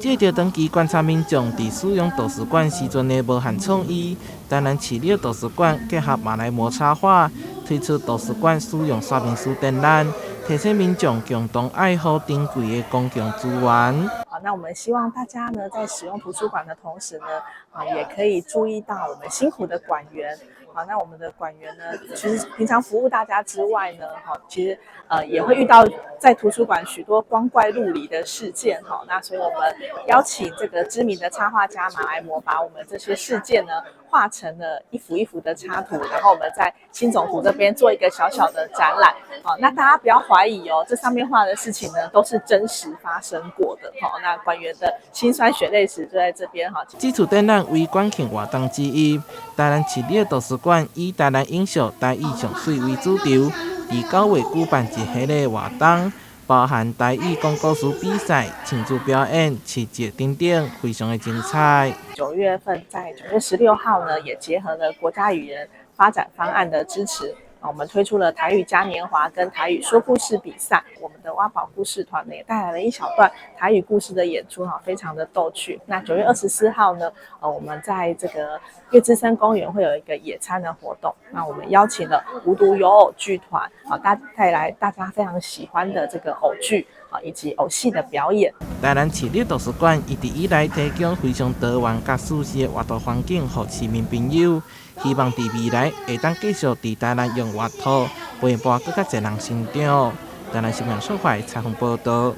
借着长期观察民众伫使用图书馆时阵的无限创意，台南市立图书馆结合马来貘插画，推出图书馆使用说明书展览，提醒民众共同爱护珍贵的公共资源。好，那我们希望大家呢，在使用图书馆的同时呢，也可以注意到我们辛苦的馆员。好，那我们的馆员呢，其实平常服务大家之外呢，其实也会遇到在图书馆许多光怪陆离的事件。好，那所以我们邀请这个知名的插画家马来貘，把我们这些事件呢画成了一幅一幅的插图，然后我们在新总图这边做一个小小的展览。好，那大家不要怀疑哦，这上面画的事情呢都是真实发生过的。好，那馆员的辛酸血泪史就在这边。哈，这次展览为馆庆活动之一，台南市立图书馆以台南影秀台语上水为主轴，伫9月举办一系列活动，包含台语讲故事比赛、庆祝表演、市集等等，非常的精彩。9月份在9月16号呢，也结合了国家语言发展方案的支持。我们推出了台语嘉年华跟台语说故事比赛，我们的挖宝故事团呢也带来了一小段台语故事的演出，非常的逗趣。那9月24号呢，我们在这个月之森公园会有一个野餐的活动，那我们邀请了无独有偶剧团，带来大家非常喜欢的这个偶剧以及偶戏的表演。台南市立图书馆一直以来提供非常多元甲舒适的活动环境给市民朋友，希望在未来会当继续在台南用活土陪伴更加侪人成长。台南新闻所在采访报道。